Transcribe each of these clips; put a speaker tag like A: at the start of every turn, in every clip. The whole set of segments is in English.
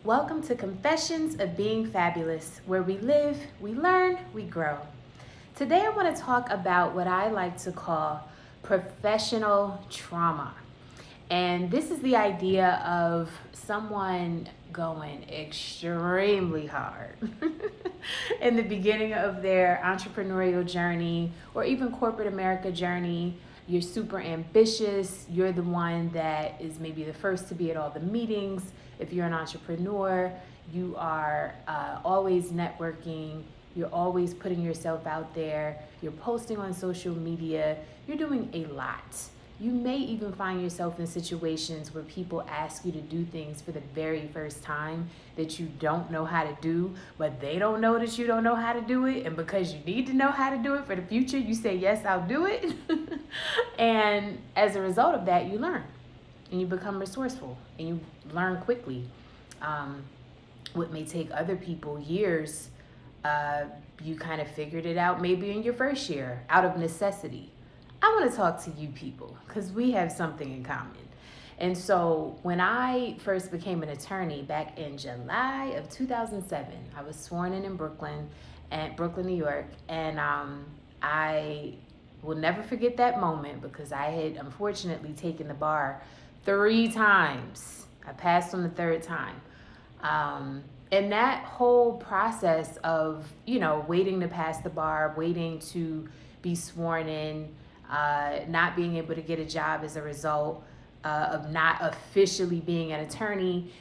A: Welcome to Confessions of Being Fabulous, where we live, we learn, we grow. Today I want to talk about what I like to call professional trauma. And this is the idea of someone going extremely hard in the beginning of their entrepreneurial journey or even corporate America journey. You're super ambitious. You're the one that is maybe the first to be at all the meetings. If you're an entrepreneur, you are always networking. You're always putting yourself out there. You're posting on social media. You're doing a lot. You may even find yourself in situations where people ask you to do things for the very first time that you don't know how to do, but they don't know that you don't know how to do it. And because you need to know how to do it for the future, you say, yes, I'll do it. And as a result of that, you learn and you become resourceful and you learn quickly. What may take other people years, you kind of figured it out maybe in your first year out of necessity. I want to talk to you people because we have something in common. And so when I first became an attorney back in July of 2007, I was sworn in Brooklyn, New York. And I will never forget that moment because I had unfortunately taken the bar 3 times. I passed on the 3rd time. And that whole process of, waiting to pass the bar, waiting to be sworn in, not being able to get a job as a result of not officially being an attorney,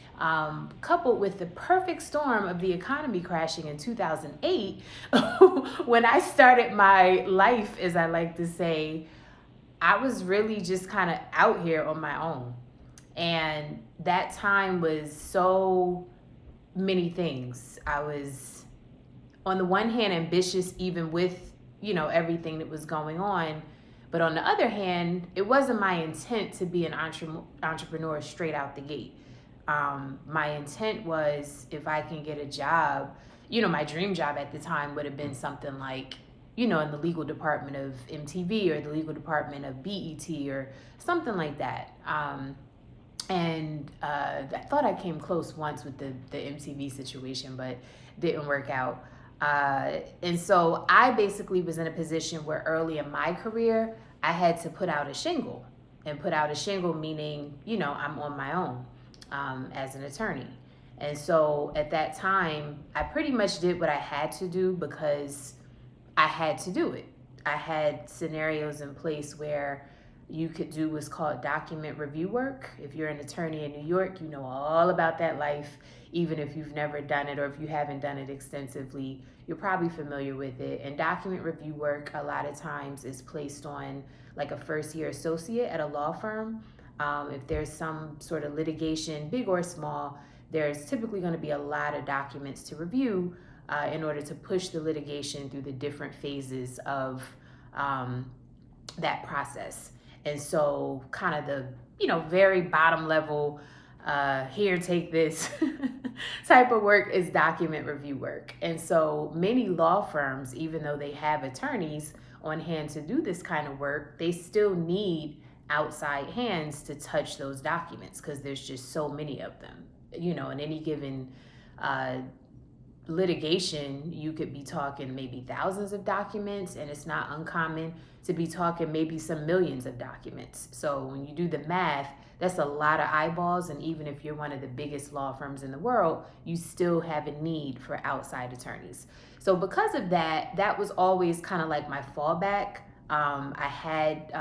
A: coupled with the perfect storm of the economy crashing in 2008, when I started my life, as I like to say, I was really just kind of out here on my own. And that time was so many things. I was, on the one hand, ambitious even with, everything that was going on. But on the other hand, it wasn't my intent to be an entrepreneur straight out the gate. My intent was, if I can get a job, my dream job at the time would have been something like, in the legal department of MTV or the legal department of BET or something like that. And I thought I came close once with the MTV situation, but didn't work out. And so I basically was in a position where early in my career, I had to put out a shingle. And put out a shingle meaning, I'm on my own as an attorney. And so at that time, I pretty much did what I had to do because I had to do it. I had scenarios in place where you could do what's called document review work. If you're an attorney in New York, you know all about that life. Even if you've never done it or if you haven't done it extensively, you're probably familiar with it. And document review work a lot of times is placed on like a first-year associate at a law firm. If there's some sort of litigation, big or small, there's typically going to be a lot of documents to review in order to push the litigation through the different phases of that process. And so kind of the, very bottom level, here, take this type of work is document review work. And so many law firms, even though they have attorneys on hand to do this kind of work, they still need outside hands to touch those documents because there's just so many of them. In any given litigation, you could be talking maybe thousands of documents, and it's not uncommon to be talking maybe some millions of documents. So when you do the math, that's a lot of eyeballs. And even if you're one of the biggest law firms in the world, you still have a need for outside attorneys. So because of that, that was always kind of like my fallback. I had,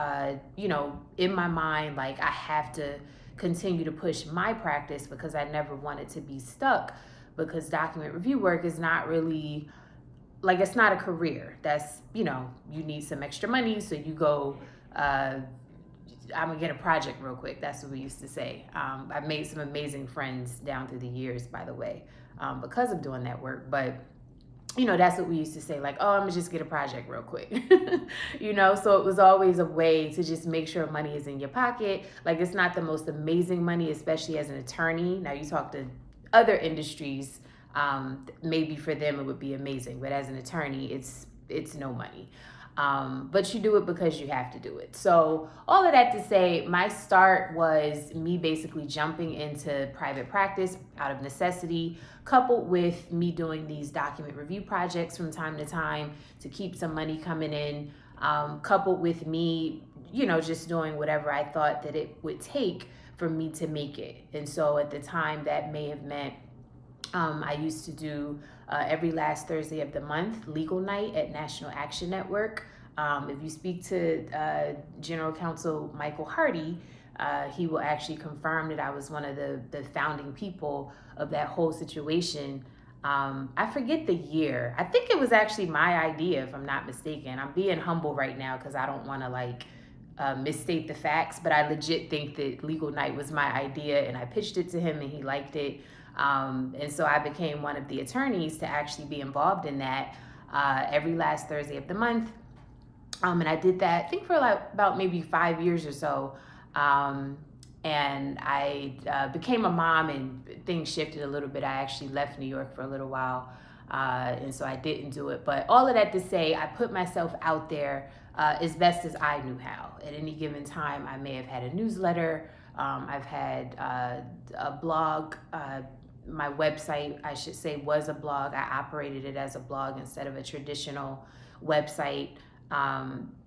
A: in my mind, like I have to continue to push my practice because I never wanted to be stuck. Because document review work is not really, like, it's not a career. That's, you need some extra money, so you go, I'm gonna get a project real quick. That's what we used to say. I've made some amazing friends down through the years, by the way, because of doing that work. But, that's what we used to say, like, oh, I'm gonna just get a project real quick. So it was always a way to just make sure money is in your pocket. Like, it's not the most amazing money, especially as an attorney. Now you talk to other industries, maybe for them it would be amazing, but as an attorney, it's no money. But you do it because you have to do it. So all of that to say, my start was me basically jumping into private practice out of necessity, coupled with me doing these document review projects from time to time to keep some money coming in, coupled with me, just doing whatever I thought that it would take for me to make it. And so at the time, that may have meant I used to do every last Thursday of the month, Legal Night at National Action Network. If you speak to General Counsel Michael Hardy, he will actually confirm that I was one of the founding people of that whole situation. I forget the year. I think it was actually my idea, if I'm not mistaken. I'm being humble right now because I don't want to misstate the facts, but I legit think that Legal Night was my idea, and I pitched it to him and he liked it. And so I became one of the attorneys to actually be involved in that every last Thursday of the month. And I did that, I think, for about maybe 5 years or so. And I became a mom, and things shifted a little bit. I actually left New York for a little while, and so I didn't do it. But all of that to say, I put myself out there as best as I knew how. At any given time, I may have had a newsletter. I've had a blog. My website, I should say, was a blog. I operated it as a blog instead of a traditional website.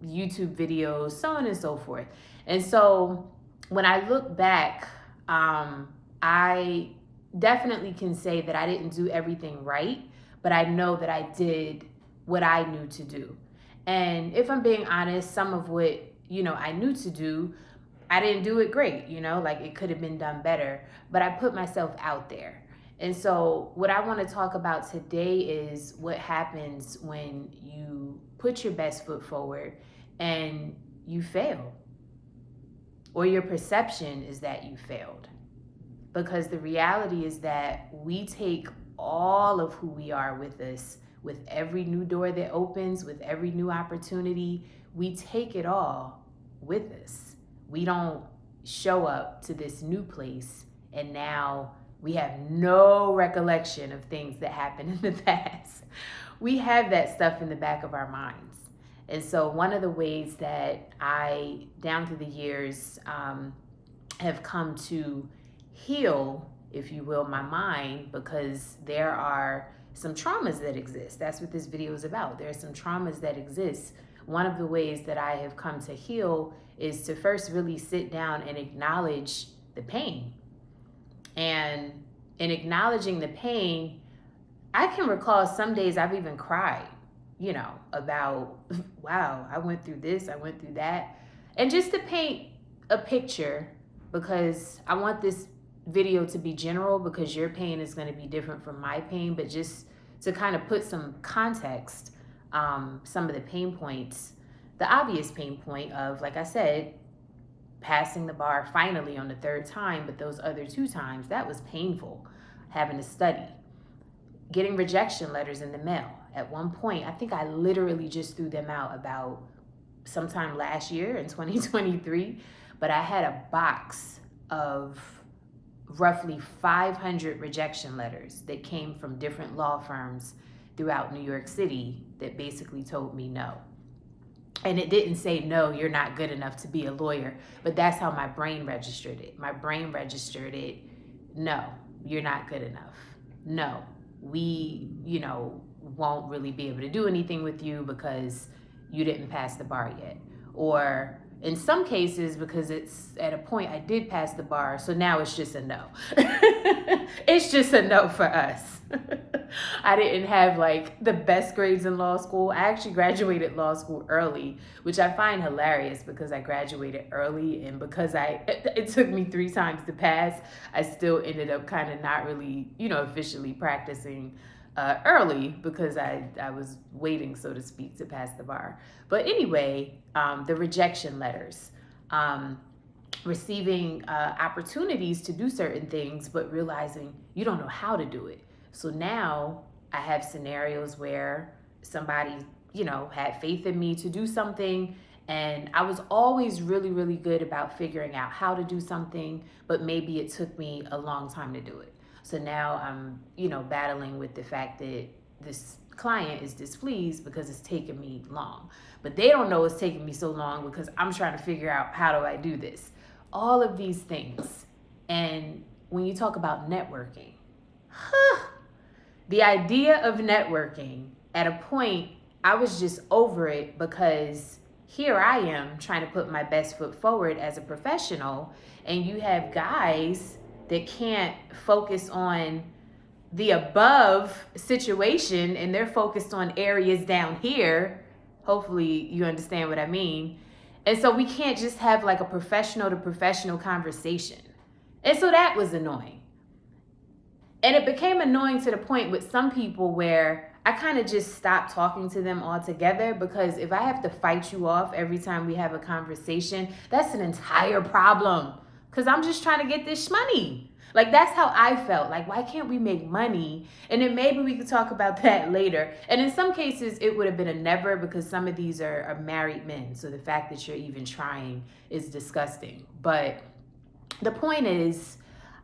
A: YouTube videos, so on and so forth. And so when I look back, I definitely can say that I didn't do everything right, but I know that I did what I knew to do. And if I'm being honest, some of what, I knew to do, I didn't do it great, like it could have been done better, but I put myself out there. And so what I want to talk about today is what happens when you put your best foot forward and you fail, or your perception is that you failed. Because the reality is that we take all of who we are with us, with every new door that opens, with every new opportunity. We take it all with us. We don't show up to this new place and now we have no recollection of things that happened in the past. We have that stuff in the back of our minds. And so one of the ways that I, down through the years, have come to heal, if you will, my mind, because there are some traumas that exist. That's what this video is about. There are some traumas that exist. One of the ways that I have come to heal is to first really sit down and acknowledge the pain. And in acknowledging the pain, I can recall some days I've even cried, about, wow, I went through this, I went through that. And just to paint a picture, because I want this video to be general, because your pain is going to be different from my pain, but just to kind of put some context, some of the pain points, the obvious pain point of, like I said, passing the bar finally on the third time, but those other 2 times, that was painful, having to study. Getting rejection letters in the mail. At one point, I think I literally just threw them out about sometime last year in 2023, but I had a box of roughly 500 rejection letters that came from different law firms throughout New York City that basically told me no. And it didn't say, no, you're not good enough to be a lawyer, but that's how my brain registered it. My brain registered it, no, you're not good enough. No, we, won't really be able to do anything with you because you didn't pass the bar yet. Or in some cases, because it's at a point I did pass the bar, so now it's just a no. It's just a no for us. I didn't have the best grades in law school. I actually graduated law school early, which I find hilarious because I graduated early, and because it took me 3 times to pass, I still ended up kind of not really, officially practicing early because I was waiting, so to speak, to pass the bar. But anyway, the rejection letters, receiving opportunities to do certain things, but realizing you don't know how to do it. So now I have scenarios where somebody, had faith in me to do something, and I was always really, really good about figuring out how to do something, but maybe it took me a long time to do it. So now I'm, battling with the fact that this client is displeased because it's taking me long. But they don't know it's taking me so long because I'm trying to figure out, how do I do this? All of these things. And when you talk about networking, the idea of networking, at a point, I was just over it, because here I am trying to put my best foot forward as a professional, and you have guys that can't focus on the above situation and they're focused on areas down here. Hopefully you understand what I mean. And so we can't just have like a professional to professional conversation. And so that was annoying. And it became annoying to the point with some people where I kind of just stopped talking to them altogether, because if I have to fight you off every time we have a conversation, that's an entire problem, because I'm just trying to get this money. Like, that's how I felt. Like, why can't we make money? And then maybe we could talk about that later. And in some cases, it would have been a never, because some of these are married men. So the fact that you're even trying is disgusting. But the point is,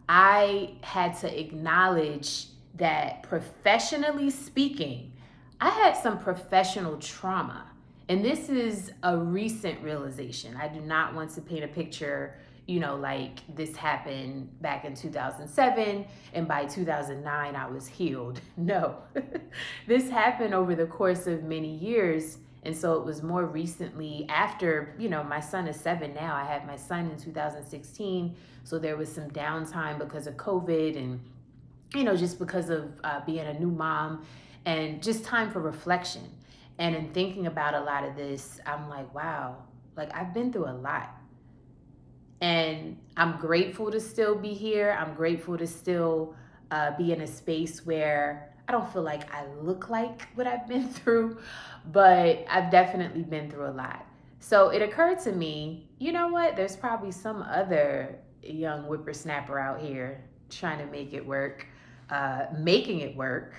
A: I had to acknowledge that, professionally speaking, I had some professional trauma. And this is a recent realization. I do not want to paint a picture, like this happened back in 2007 and by 2009 I was healed. No, this happened over the course of many years. And so it was more recently after, my son is 7 now. I had my son in 2016. So there was some downtime because of COVID and, just because of being a new mom, and just time for reflection. And in thinking about a lot of this, I'm like, wow, like I've been through a lot. And I'm grateful to still be here. I'm grateful to still be in a space where I don't feel like I look like what I've been through, but I've definitely been through a lot. So it occurred to me, you know what? There's probably some other young whippersnapper out here trying to make it work, making it work.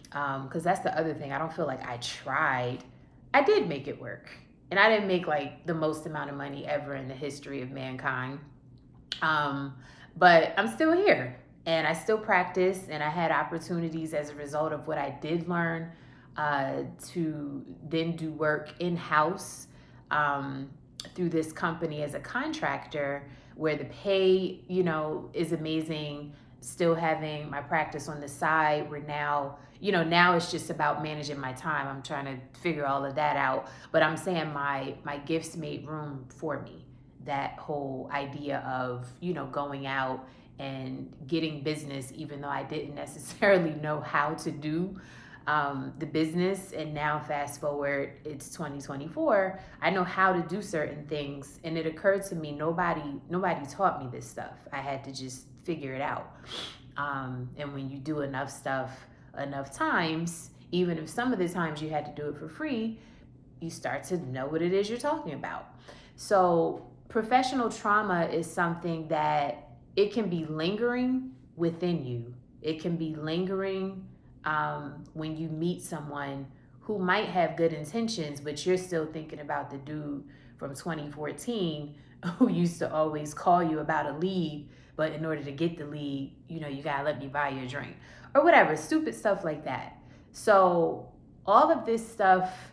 A: Because that's the other thing. I don't feel like I tried. I did make it work. And I didn't make like the most amount of money ever in the history of mankind. But I'm still here and I still practice, and I had opportunities as a result of what I did learn to then do work in-house through this company as a contractor, where the pay, is amazing. Still having my practice on the side, where now it's just about managing my time. I'm trying to figure all of that out. But I'm saying my gifts made room for me. That whole idea of, going out and getting business, even though I didn't necessarily know how to do the business. And now fast forward, it's 2024. I know how to do certain things. And it occurred to me, nobody taught me this stuff. I had to just figure it out. And when you do enough stuff enough times, even if some of the times you had to do it for free, you start to know what it is you're talking about. So professional trauma is something that it can be lingering within you. It can be lingering when you meet someone who might have good intentions, but you're still thinking about the dude from 2014 who used to always call you about a lead, but in order to get the lead, you gotta let me buy you a drink or whatever, stupid stuff like that. So all of this stuff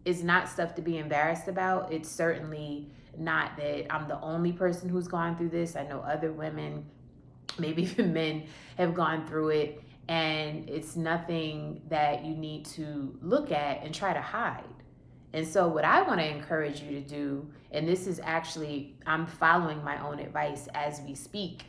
A: is not stuff to be embarrassed about. It's certainly not that I'm the only person who's gone through this. I know other women, maybe even men, have gone through it, and it's nothing that you need to look at and try to hide. And so what I want to encourage you to do, and this is actually, I'm following my own advice as we speak.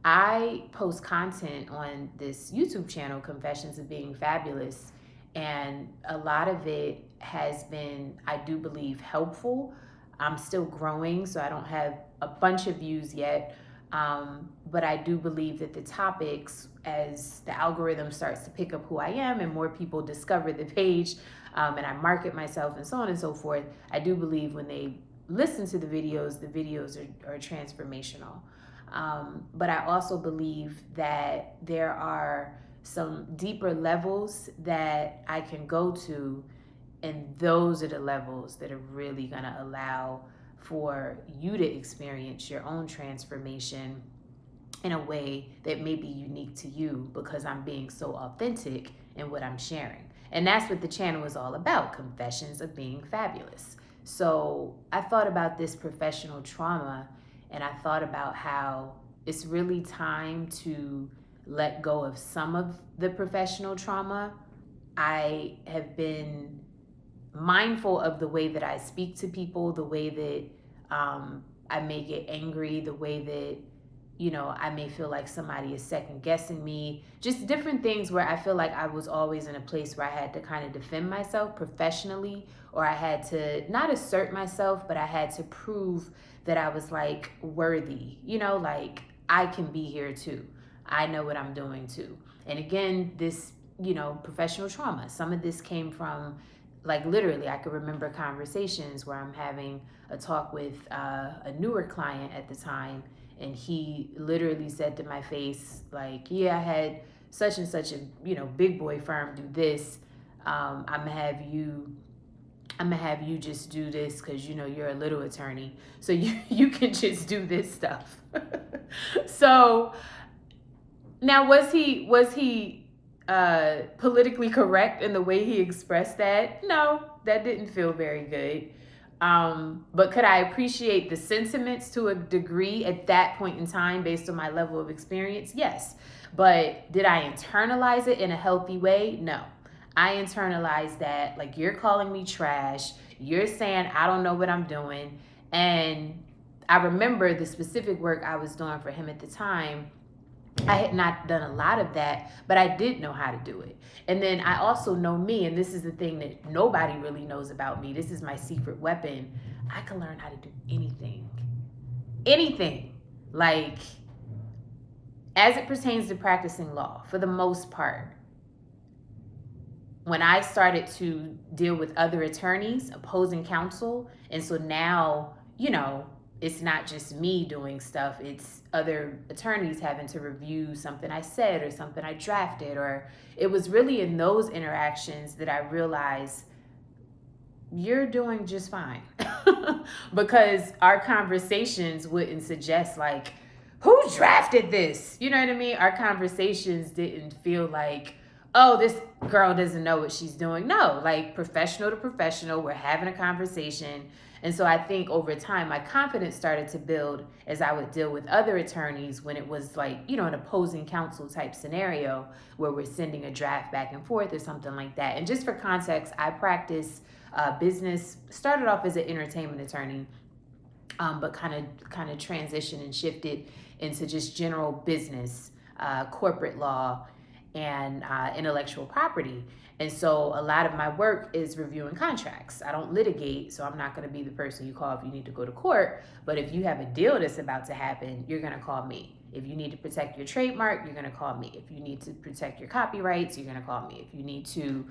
A: I post content on this YouTube channel, Confessions of Being Fabulous, and a lot of it has been, I do believe, helpful. I'm still growing, so I don't have a bunch of views yet, but I do believe that the topics, as the algorithm starts to pick up who I am and more people discover the page, and I market myself and so on and so forth, I do believe when they listen to the videos are transformational. But I also believe that there are some deeper levels that I can go to, and those are the levels that are really going to allow for you to experience your own transformation in a way that may be unique to you, because I'm being so authentic in what I'm sharing. And that's what the channel is all about, Confessions of Being Fabulous. So I thought about this professional trauma, and I thought about how it's really time to let go of some of the professional trauma. I have been mindful of the way that I speak to people, the way that I may get angry, the way that, I may feel like somebody is second guessing me, just different things where I feel like I was always in a place where I had to kind of defend myself professionally, or I had to not assert myself, but I had to prove that I was like worthy, like I can be here too. I know what I'm doing too. And again, this, professional trauma, some of this came from, like, literally, I could remember conversations where I'm having a talk with a newer client at the time, and he literally said to my face, like, yeah, I had such and such a, big boy firm do this. I'm gonna have you just do this because you're a little attorney, so you can just do this stuff. So now, was he politically correct in the way he expressed that? No, that didn't feel very good. But could I appreciate the sentiments to a degree at that point in time based on my level of experience? Yes. But did I internalize it in a healthy way? No. I internalized that, like, you're calling me trash. You're saying I don't know what I'm doing. And I remember the specific work I was doing for him at the time. I had not done a lot of that, but I did know how to do it. And then I also know me, and this is the thing that nobody really knows about me. This is my secret weapon. I can learn how to do anything. Anything. Like, as it pertains to practicing law, for the most part, when I started to deal with other attorneys, opposing counsel, and so now, it's not just me doing stuff, it's other attorneys having to review something I said or something I drafted, or it was really in those interactions that I realized you're doing just fine. Because our conversations wouldn't suggest, like, who drafted this? You know what I mean? Our conversations didn't feel like, oh, this girl doesn't know what she's doing. No, like, professional to professional, we're having a conversation. And so I think over time, my confidence started to build as I would deal with other attorneys when it was like, an opposing counsel type scenario where we're sending a draft back and forth or something like that. And just for context, I practice business, started off as an entertainment attorney, but kind of transitioned and shifted into just general business, corporate law, and intellectual property. And so a lot of my work is reviewing contracts. I don't litigate, so I'm not going to be the person you call if you need to go to court. But if you have a deal that's about to happen, you're going to call me. If you need to protect your trademark, you're going to call me. If you need to protect your copyrights, you're going to call me. If you need to,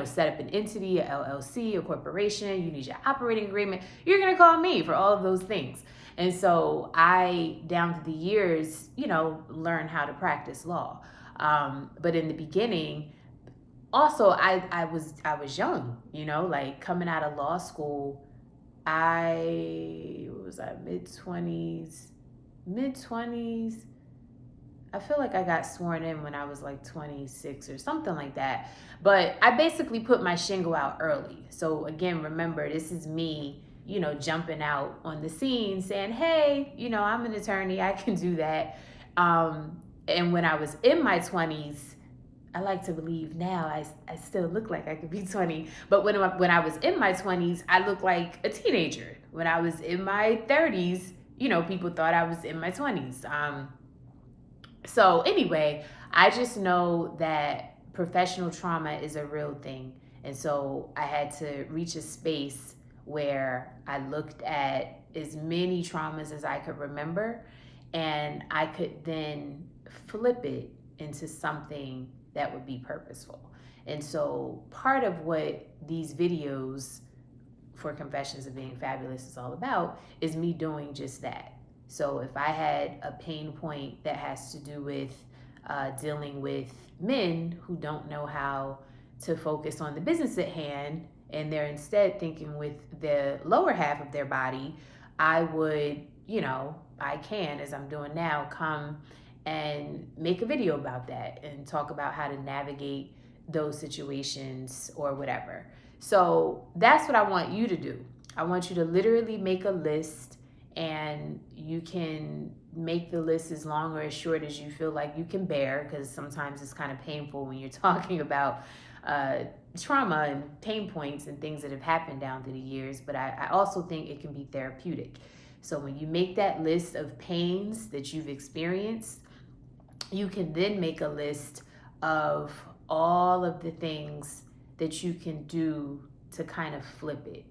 A: set up an entity, a LLC, a corporation, you need your operating agreement, you're going to call me for all of those things. And so I, down to the years, learned how to practice law. But in the beginning, also, I was young, like coming out of law school, I was mid-20s. I feel like I got sworn in when I was like 26 or something like that. But I basically put my shingle out early. So again, remember, this is me, jumping out on the scene saying, hey, I'm an attorney, I can do that. And when I was in my 20s, I like to believe now I still look like I could be 20. But when I was in my 20s, I looked like a teenager. When I was in my 30s, people thought I was in my 20s. So anyway, I just know that professional trauma is a real thing. And so I had to reach a space where I looked at as many traumas as I could remember, and I could then flip it into something that would be purposeful. And so part of what these videos for Confessions of Being Fabulous is all about is me doing just that. So if I had a pain point that has to do with dealing with men who don't know how to focus on the business at hand, and they're instead thinking with the lower half of their body, I would, I can, as I'm doing now, come and make a video about that and talk about how to navigate those situations or whatever. So that's what I want you to do. I want you to literally make a list, and you can make the list as long or as short as you feel like you can bear, because sometimes it's kind of painful when you're talking about trauma and pain points and things that have happened down through the years. But I also think it can be therapeutic. So when you make that list of pains that you've experienced, you can then make a list of all of the things that you can do to kind of flip it.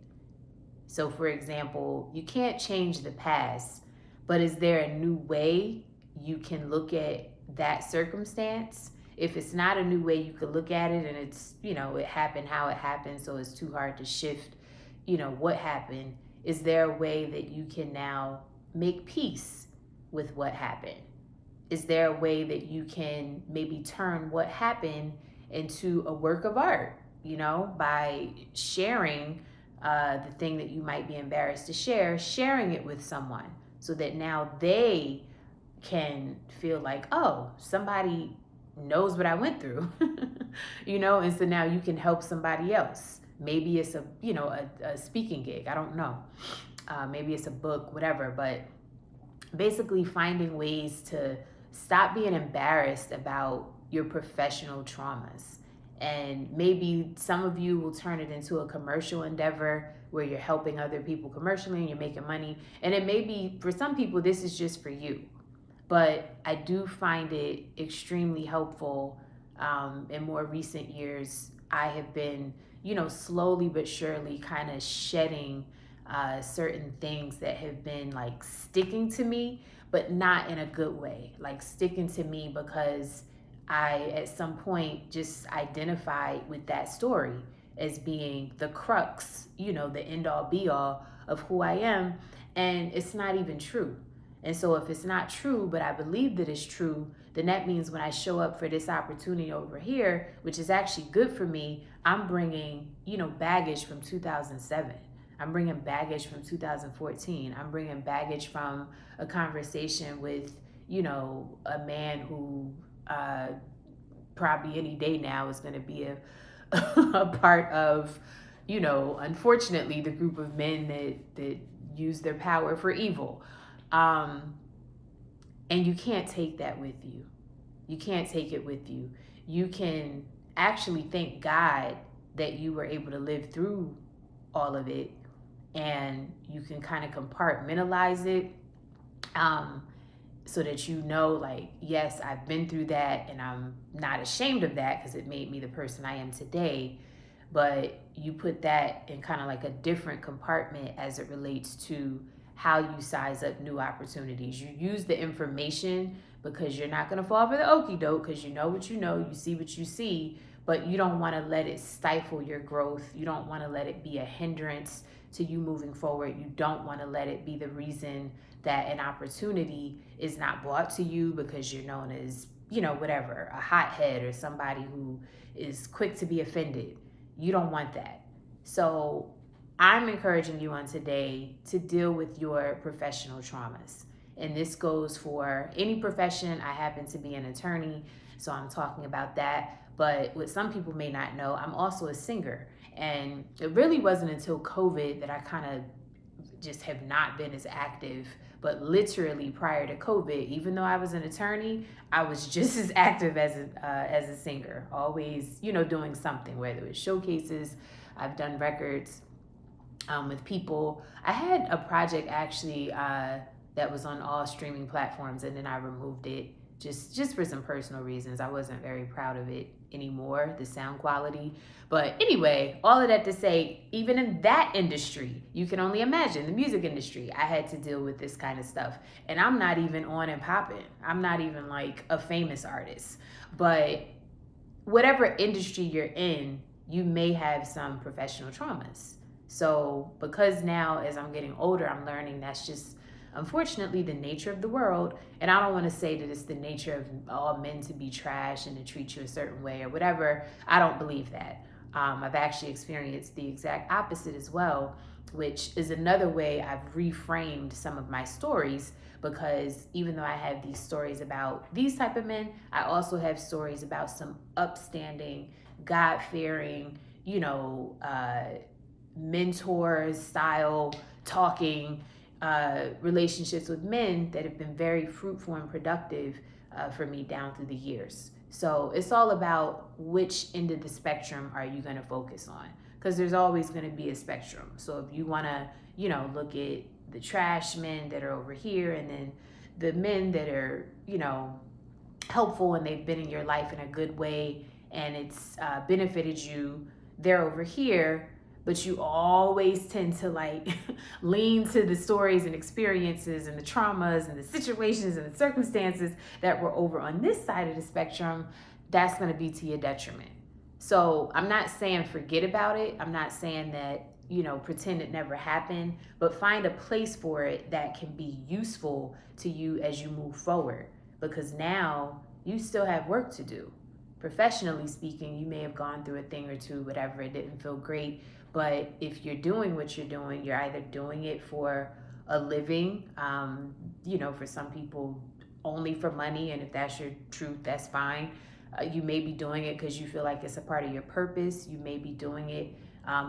A: So for example, you can't change the past, but is there a new way you can look at that circumstance? If it's not a new way you could look at it, and it's, it happened how it happened, so it's too hard to shift, what happened, is there a way that you can now make peace with what happened? Is there a way that you can maybe turn what happened into a work of art, by sharing the thing that you might be embarrassed to share, sharing it with someone so that now they can feel like, oh, somebody knows what I went through, and so now you can help somebody else. Maybe it's a speaking gig. I don't know. Maybe it's a book, whatever, but basically finding ways to stop being embarrassed about your professional traumas. And maybe some of you will turn it into a commercial endeavor where you're helping other people commercially and you're making money. And it may be, for some people, this is just for you. But I do find it extremely helpful. In more recent years, I have been, slowly but surely kind of shedding certain things that have been like sticking to me, but not in a good way. Like sticking to me because I, at some point, just identified with that story as being the crux, the end all be all of who I am. And it's not even true. And so if it's not true, but I believe that it's true, then that means when I show up for this opportunity over here, which is actually good for me, I'm bringing, baggage from 2007. I'm bringing baggage from 2014. I'm bringing baggage from a conversation with, a man who probably any day now is going to be a part of, unfortunately, the group of men that use their power for evil. And you can't take that with you. You can't take it with you. You can actually thank God that you were able to live through all of it, and you can kind of compartmentalize it. So that like, yes, I've been through that and I'm not ashamed of that because it made me the person I am today. But you put that in kind of like a different compartment as it relates to how you size up new opportunities. You use the information because you're not going to fall for the okie doke, because you know what you know, you see what you see, but you don't want to let it stifle your growth. You don't want to let it be a hindrance to you moving forward. You don't want to let it be the reason that an opportunity is not brought to you because you're known as, whatever, a hothead or somebody who is quick to be offended. You don't want that. So I'm encouraging you on today to deal with your professional traumas. And this goes for any profession. I happen to be an attorney, so I'm talking about that. But what some people may not know, I'm also a singer. And it really wasn't until COVID that I kind of just have not been as active. But literally prior to COVID, even though I was an attorney, I was just as active as a singer, always, doing something, whether it was showcases. I've done records with people. I had a project actually that was on all streaming platforms, and then I removed it just for some personal reasons. I wasn't very proud of it anymore, the sound quality. But anyway, all of that to say, even in that industry, you can only imagine the music industry, I had to deal with this kind of stuff. And I'm not even on and popping. I'm not even like a famous artist. But whatever industry you're in, you may have some professional traumas. So because now, as I'm getting older, I'm learning that's just, unfortunately, the nature of the world. And I don't want to say that it's the nature of all men to be trash and to treat you a certain way or whatever. I don't believe that. I've actually experienced the exact opposite as well. which is another way I've reframed some of my stories, because even though I have these stories about these type of men, I also have stories about some upstanding, God-fearing, mentors style talking relationships with men that have been very fruitful and productive for me down through the years. So it's all about which end of the spectrum are you going to focus on, because there's always going to be a spectrum. So if you want to, look at the trash men that are over here, and then the men that are, helpful and they've been in your life in a good way and it's benefited you, they're over here. But you always tend to like lean to the stories and experiences and the traumas and the situations and the circumstances that were over on this side of the spectrum. That's going to be to your detriment. So I'm not saying forget about it. I'm not saying that, pretend it never happened, but find a place for it that can be useful to you as you move forward, because now you still have work to do. Professionally speaking, you may have gone through a thing or two, whatever, it didn't feel great. But if you're doing what you're doing, you're either doing it for a living, for some people only for money. And if that's your truth, that's fine. You may be doing it because you feel like it's a part of your purpose. You may be doing it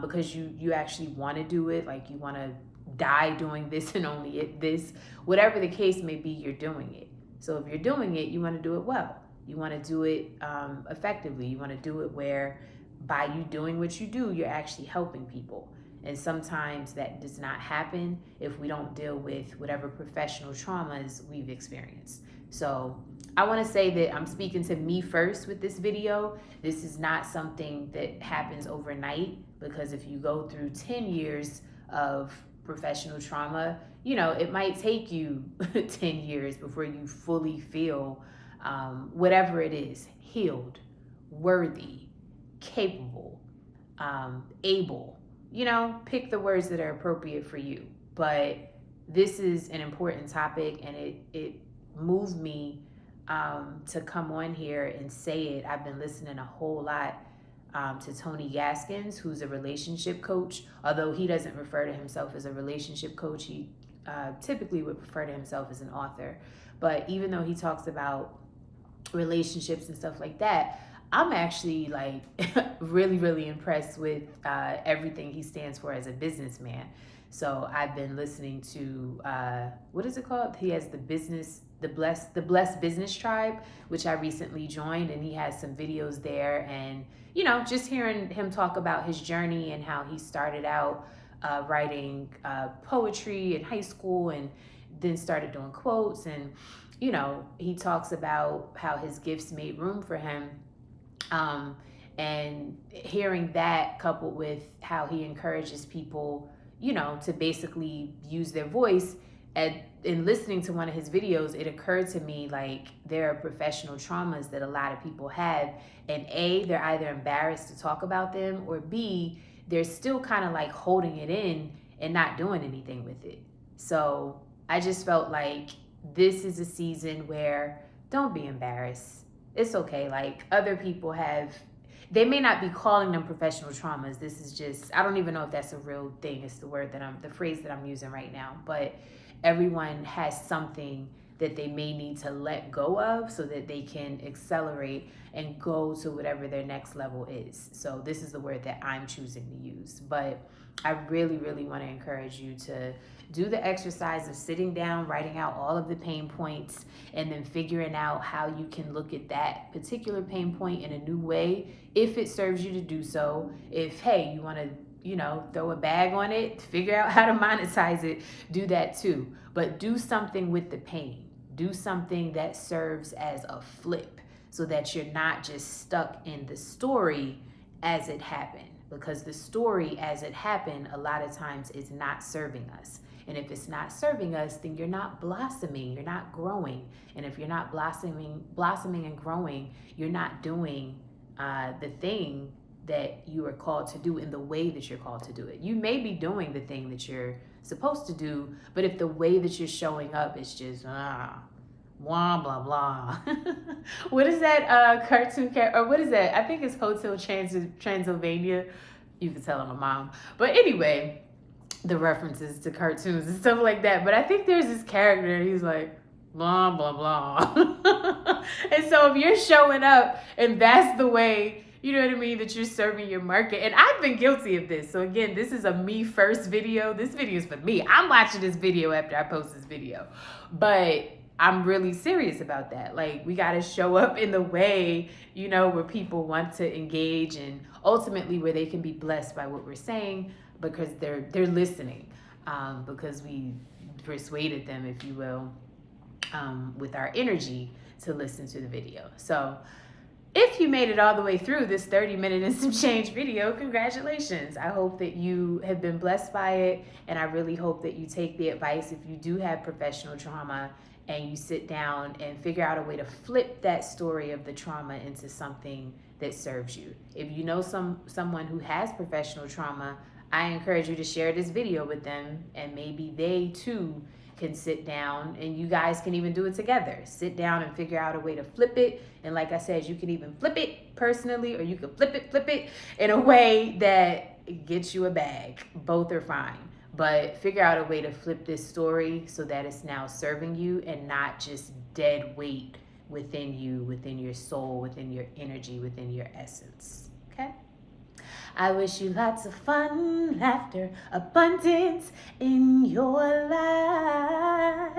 A: because you actually want to do it. Like you want to die doing this and only this. Whatever the case may be, you're doing it. So if you're doing it, you want to do it well. You want to do it effectively. You want to do it where by you doing what you do, you're actually helping people. And sometimes that does not happen if we don't deal with whatever professional traumas we've experienced. So I want to say that I'm speaking to me first with this video. This is not something that happens overnight, because if you go through 10 years of professional trauma, it might take you 10 years before you fully feel whatever it is, healed, worthy, capable, able, pick the words that are appropriate for you. But this is an important topic, and it moved me to come on here and say it. I've been listening a whole lot to Tony Gaskins, who's a relationship coach. Although he doesn't refer to himself as a relationship coach, he typically would refer to himself as an author. But even though he talks about relationships and stuff like that, I'm actually like really, really impressed with everything he stands for as a businessman. So I've been listening to what is it called? He has the Blessed Business Tribe, which I recently joined, and he has some videos there. And just hearing him talk about his journey and how he started out writing poetry in high school, and then started doing quotes, and he talks about how his gifts made room for him. And hearing that coupled with how he encourages people, to basically use their voice. And in listening to one of his videos, it occurred to me like there are professional traumas that a lot of people have, and A, they're either embarrassed to talk about them, or B, they're still kind of like holding it in and not doing anything with it. So I just felt like this is a season where don't be embarrassed. It's okay. Like other people they may not be calling them professional traumas. This is just, I don't even know if that's a real thing. It's the phrase that I'm using right now. But everyone has something that they may need to let go of so that they can accelerate and go to whatever their next level is. So this is the word that I'm choosing to use. But I really, really want to encourage you to do the exercise of sitting down, writing out all of the pain points, and then figuring out how you can look at that particular pain point in a new way, if it serves you to do so. If, hey, you want to, throw a bag on it, figure out how to monetize it, do that too. But do something with the pain. Do something that serves as a flip so that you're not just stuck in the story as it happened. Because the story as it happened a lot of times is not serving us. And if it's not serving us, then you're not blossoming, you're not growing. And if you're not blossoming and growing, you're not doing the thing that you are called to do in the way that you're called to do it. You may be doing the thing that you're supposed to do, but if the way that you're showing up is just blah, blah, blah. What is that cartoon character, or what is that? I think it's Hotel Transylvania. You can tell I'm a mom. But anyway, the references to cartoons and stuff like that. But I think there's this character, he's like, blah, blah, blah. And so if you're showing up and that's the way, you know what I mean, that you're serving your market. And I've been guilty of this. So again, this is a me first video. This video is for me. I'm watching this video after I post this video. But I'm really serious about that. Like, we got to show up in the way, you know, where people want to engage and ultimately where they can be blessed by what we're saying because they're listening, because we persuaded them, if you will, with our energy to listen to the video. So if you made it all the way through this 30-minute and some change video, congratulations. I hope that you have been blessed by it, and I really hope that you take the advice if you do have professional trauma and you sit down and figure out a way to flip that story of the trauma into something that serves you. If you know someone who has professional trauma, I encourage you to share this video with them, and maybe they too can sit down and you guys can even do it together. Sit down and figure out a way to flip it. And like I said, you can even flip it personally, or you can flip it in a way that gets you a bag. Both are fine. But figure out a way to flip this story so that it's now serving you and not just dead weight within you, within your soul, within your energy, within your essence. Okay? I wish you lots of fun, laughter, abundance in your life.